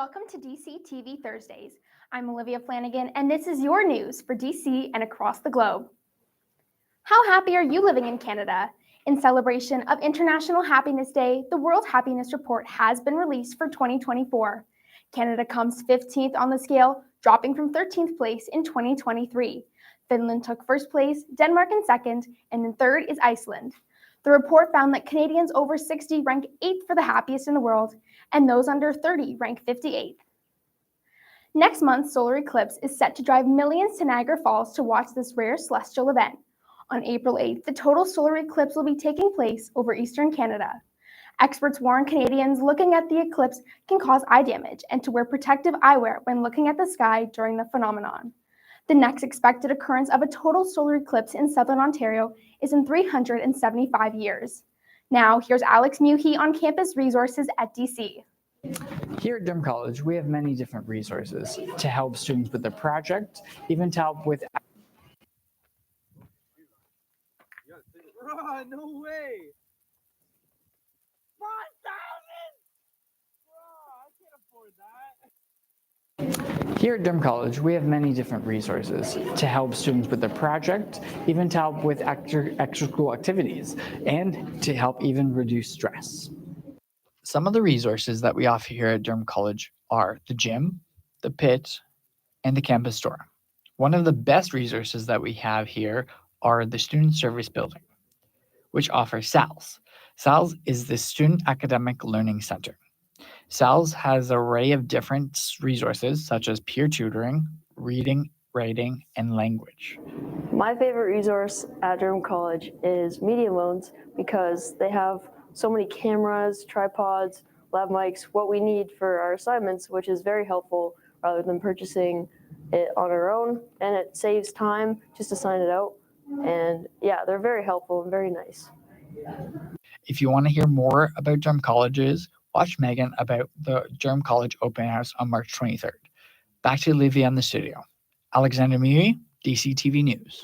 Welcome to DC TV Thursdays. I'm Olivia Flanagan, and this is your news for DC and across the globe. How happy are you living in Canada? In celebration of International Happiness Day, the World Happiness Report has been released for 2024. Canada comes 15th on the scale, dropping from 13th place in 2023. Finland took first place, Denmark in second, and in third is Iceland. The report found that Canadians over 60 rank 8th for the happiest in the world, and those under 30 rank 58th. Next month's solar eclipse is set to drive millions to Niagara Falls to watch this rare celestial event. On April 8th, the total solar eclipse will be taking place over eastern Canada. Experts warn Canadians looking at the eclipse can cause eye damage and to wear protective eyewear when looking at the sky during the phenomenon. The next expected occurrence of a total solar eclipse in southern Ontario is in 375 years. Now, here's Alex Muhi on campus resources at DC. Here at Durham College, we have many different resources to help students with their project, even to help with... Bruh, no way! 5,000! Bruh, I can't afford that. Here at Durham College, we have many different resources to help students with their project, even to help with extra-school activities, and to help even reduce stress. Some of the resources that we offer here at Durham College are the gym, the pit, and the campus store. One of the best resources that we have here are the Student Service Building, which offers SALS. SALS is the Student Academic Learning Center. SALS has an array of different resources such as peer tutoring, reading, writing, and language. My favorite resource at Durham College is Media Loans because they have so many cameras, tripods, lav mics, what we need for our assignments, which is very helpful rather than purchasing it on our own. And it saves time just to sign it out. And yeah, they're very helpful and very nice. If you want to hear more about Durham Colleges, watch Megan about the Durham College Open House on March 23rd. Back to Olivia in the studio. Alexander Muri, DC TV News.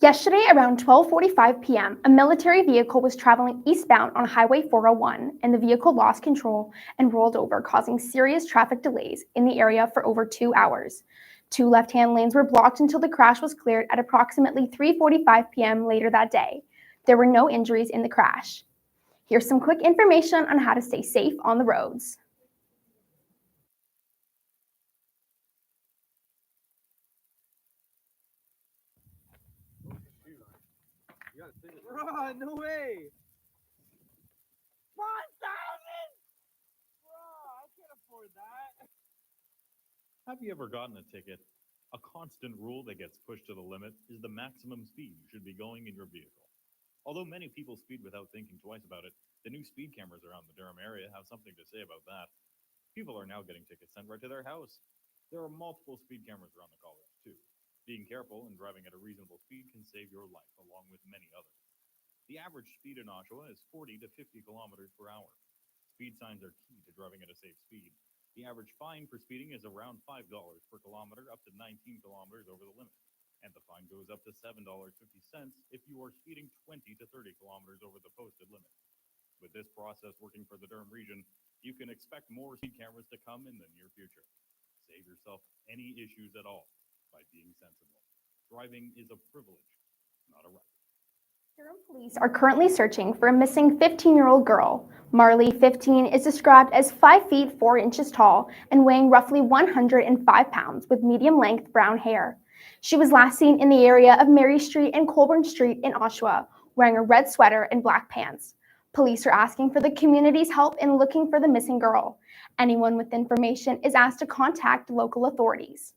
Yesterday, around 12:45 p.m., a military vehicle was traveling eastbound on Highway 401, and the vehicle lost control and rolled over, causing serious traffic delays in the area for over 2 hours. 2 left-hand lanes were blocked until the crash was cleared at approximately 3:45 p.m. later that day. There were no injuries in the crash. Here's some quick information on how to stay safe on the roads. Bruh, no way! 5,000! Bruh, I can't afford that. Have you ever gotten a ticket? A constant rule that gets pushed to the limit is the maximum speed you should be going in your vehicle. Although many people speed without thinking twice about it, the new speed cameras around the Durham area have something to say about that. People are now getting tickets sent right to their house. There are multiple speed cameras around the college, too. Being careful and driving at a reasonable speed can save your life, along with many others. The average speed in Oshawa is 40 to 50 kilometers per hour. Speed signs are key to driving at a safe speed. The average fine for speeding is around $5 per kilometer, up to 19 kilometers over the limit. And the fine goes up to $7.50 if you are speeding 20 to 30 kilometers over the posted limit. With this process working for the Durham region, you can expect more speed cameras to come in the near future. Save yourself any issues at all by being sensible. Driving is a privilege, not a right. Durham police are currently searching for a missing 15-year-old girl. Marley, 15, is described as 5 feet 4 inches tall and weighing roughly 105 pounds with medium-length brown hair. She was last seen in the area of Mary Street and Colburn Street in Oshawa, wearing a red sweater and black pants. Police are asking for the community's help in looking for the missing girl. Anyone with information is asked to contact local authorities.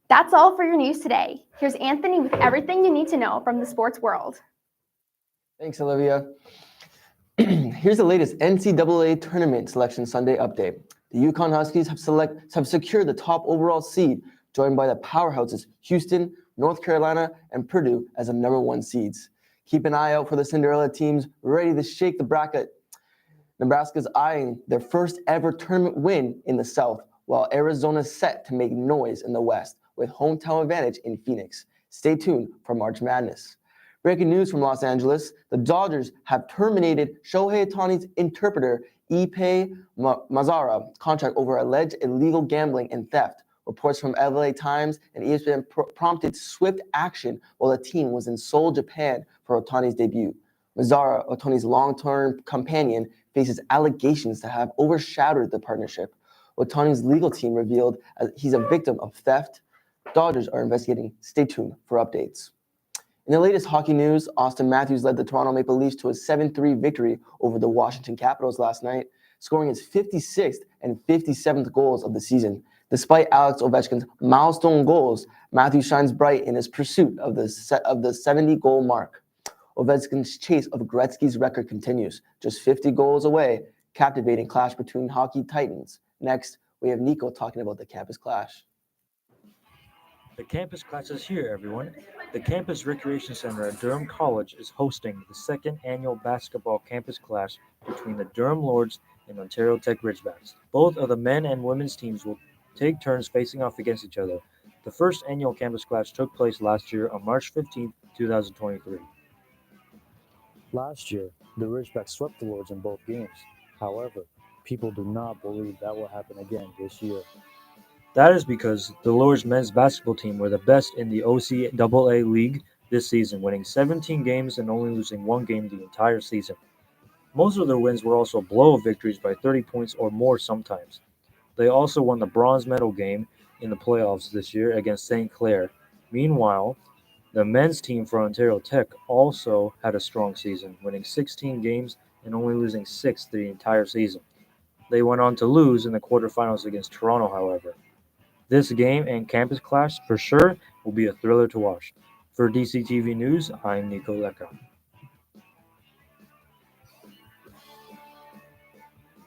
That's all for your news today. Here's Anthony with everything you need to know from the sports world. Thanks, Olivia. Here's the latest NCAA Tournament Selection Sunday update. The Yukon Huskies have secured the top overall seed, joined by the powerhouses Houston, North Carolina, and Purdue as the #1 seeds. Keep an eye out for the Cinderella teams ready to shake the bracket. Nebraska's eyeing their first ever tournament win in the South, while Arizona's set to make noise in the West with hometown advantage in Phoenix. Stay tuned for March Madness. Breaking news from Los Angeles, the Dodgers have terminated Shohei Ohtani's interpreter, Ippei Mazara, contract over alleged illegal gambling and theft. Reports from LA Times and ESPN prompted swift action while the team was in Seoul, Japan for Ohtani's debut. Mazara, Ohtani's long-term companion, faces allegations to have overshadowed the partnership. Ohtani's legal team revealed he's a victim of theft. Dodgers are investigating. Stay tuned for updates. In the latest hockey news, Austin Matthews led the Toronto Maple Leafs to a 7-3 victory over the Washington Capitals last night, scoring his 56th and 57th goals of the season. Despite Alex Ovechkin's milestone goals, Matthews shines bright in his pursuit of the 70-goal mark. Ovechkin's chase of Gretzky's record continues, just 50 goals away, captivating clash between hockey titans. Next, we have Nico talking about the campus clash. The campus clash is here, everyone. The Campus Recreation Center at Durham College is hosting the second annual basketball campus clash between the Durham Lords and Ontario Tech Ridgebacks. Both of the men and women's teams will take turns facing off against each other. The first annual campus clash took place last year on March 15, 2023. Last year, the Ridgebacks swept the Lords in both games. However, people do not believe that will happen again this year. That is because the Lords men's basketball team were the best in the OCAA league this season, winning 17 games and only losing one game the entire season. Most of their wins were also blowout victories by 30 points or more sometimes. They also won the bronze medal game in the playoffs this year against St. Clair. Meanwhile, the men's team for Ontario Tech also had a strong season, winning 16 games and only losing 6 the entire season. They went on to lose in the quarterfinals against Toronto, however. This game and campus clash for sure will be a thriller to watch. For DCTV News, I'm Nico Lecca.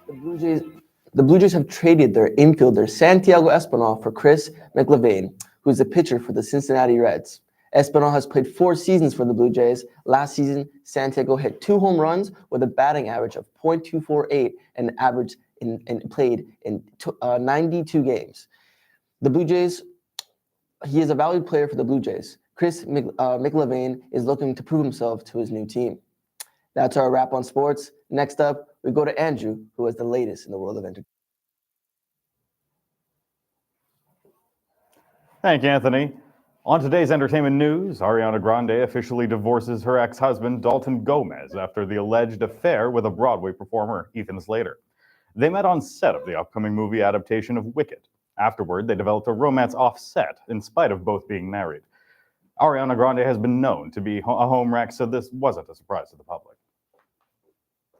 The Blue Jays have traded their infielder Santiago Espinal for Chris McIlvaine, who is a pitcher for the Cincinnati Reds. Espinal has played 4 seasons for the Blue Jays. Last season, Santiago hit 2 home runs with a batting average of .248 and played in 92 games. The Blue Jays, he is a valued player for the Blue Jays. Chris McIlvaine is looking to prove himself to his new team. That's our wrap on sports. Next up, we go to Andrew, who has the latest in the world of entertainment. Thank you, Anthony. On today's entertainment news, Ariana Grande officially divorces her ex-husband Dalton Gomez after the alleged affair with a Broadway performer, Ethan Slater. They met on set of the upcoming movie adaptation of Wicked. Afterward, they developed a romance off-set, in spite of both being married. Ariana Grande has been known to be a home wreck, so this wasn't a surprise to the public.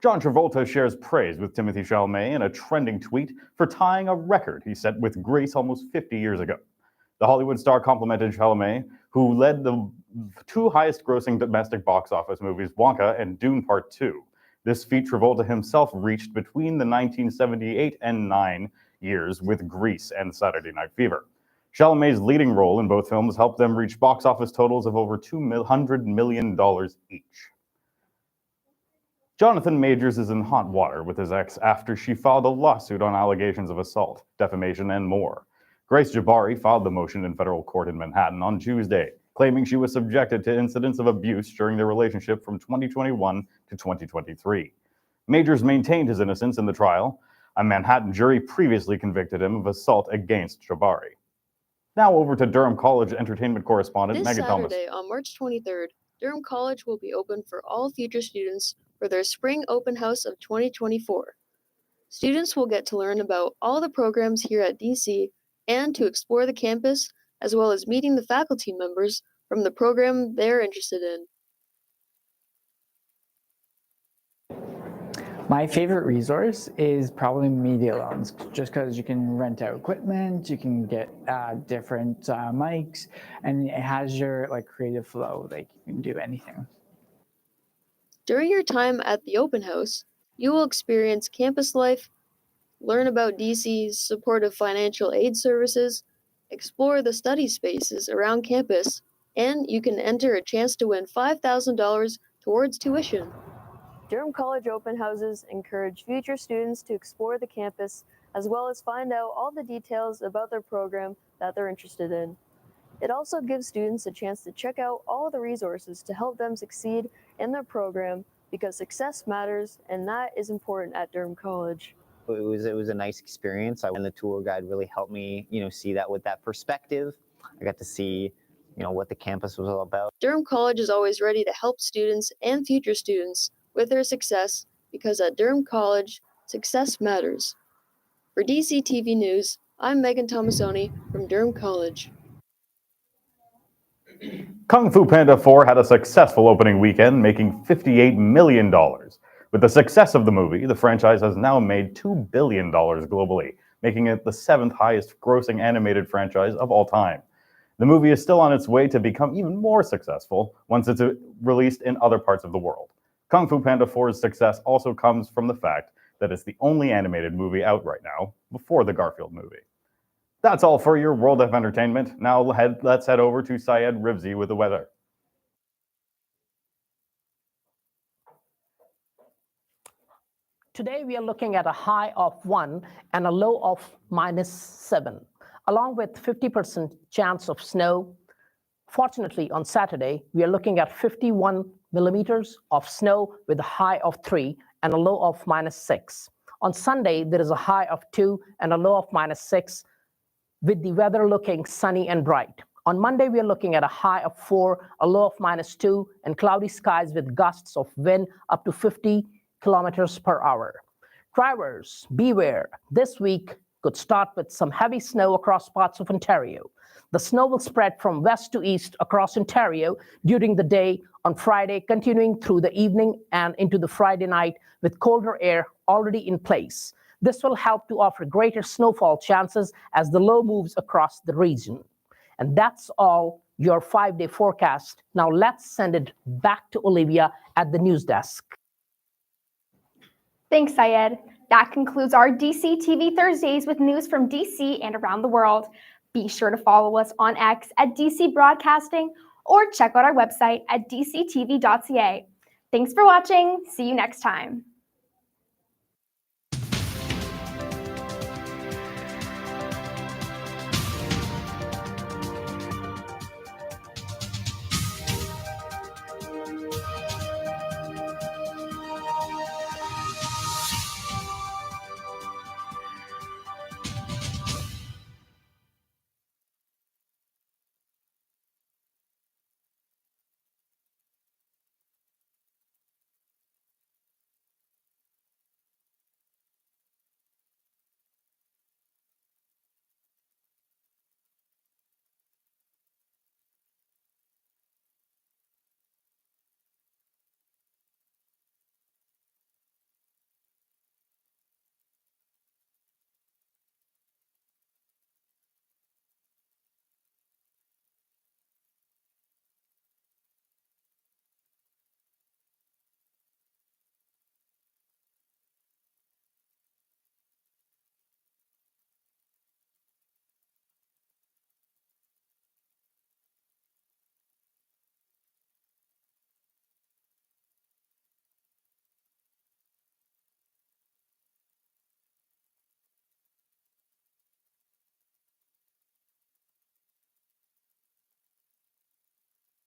John Travolta shares praise with Timothée Chalamet in a trending tweet for tying a record he set with Grease almost 50 years ago. The Hollywood star complimented Chalamet, who led the 2 highest-grossing domestic box office movies, Wonka and Dune Part 2. This feat Travolta himself reached between the 1978 and 9 years with Grease and Saturday Night Fever. Chalamet's leading role in both films helped them reach box office totals of over $200 million each. Jonathan Majors is in hot water with his ex after she filed a lawsuit on allegations of assault, defamation, and more. Grace Jabari filed the motion in federal court in Manhattan on Tuesday, claiming she was subjected to incidents of abuse during their relationship from 2021 to 2023. Majors maintained his innocence in the trial. A Manhattan jury previously convicted him of assault against Jabari. Now over to Durham College entertainment correspondent This Megan Thomas. Saturday, on March 23rd, Durham College will be open for all future students for their spring open house of 2024. Students will get to learn about all the programs here at DC and to explore the campus, as well as meeting the faculty members from the program they're interested in. My favorite resource is probably Media Loans, just because you can rent out equipment, you can get different mics, and it has your creative flow. You can do anything. During your time at the open house, you will experience campus life, learn about DC's supportive financial aid services, explore the study spaces around campus, and you can enter a chance to win $5,000 towards tuition. Durham College open houses encourage future students to explore the campus as well as find out all the details about their program that they're interested in. It also gives students a chance to check out all the resources to help them succeed in their program because success matters, and that is important at Durham College. It was a nice experience, and the tour guide really helped me, see that with that perspective. I got to see, what the campus was all about. Durham College is always ready to help students and future students with their success because at Durham College, success matters. For DCTV News, I'm Megan Tomasoni from Durham College. Kung Fu Panda 4 had a successful opening weekend, making $58 million. With the success of the movie, the franchise has now made $2 billion globally, making it the 7th highest grossing animated franchise of all time. The movie is still on its way to become even more successful once it's released in other parts of the world. Kung Fu Panda 4's success also comes from the fact that it's the only animated movie out right now before the Garfield movie. That's all for your world of entertainment. Now let's head over to Syed Rivzi with the weather. Today, we are looking at a high of 1 and a low of -7, along with 50% chance of snow. Fortunately, on Saturday, we are looking at 51 millimeters of snow with a high of 3 and a low of -6. On Sunday, there is a high of 2 and a low of -6, with the weather looking sunny and bright. On Monday, we are looking at a high of 4, a low of -2, and cloudy skies with gusts of wind up to 50 kilometers per hour. Drivers, beware. This week could start with some heavy snow across parts of Ontario. The snow will spread from west to east across Ontario during the day on Friday, continuing through the evening and into the Friday night with colder air already in place. This will help to offer greater snowfall chances as the low moves across the region. And that's all your 5-day forecast. Now let's send it back to Olivia at the news desk. Thanks, Syed. That concludes our DC TV Thursdays with news from DC and around the world. Be sure to follow us on X at DC Broadcasting or check out our website at dctv.ca. Thanks for watching. See you next time.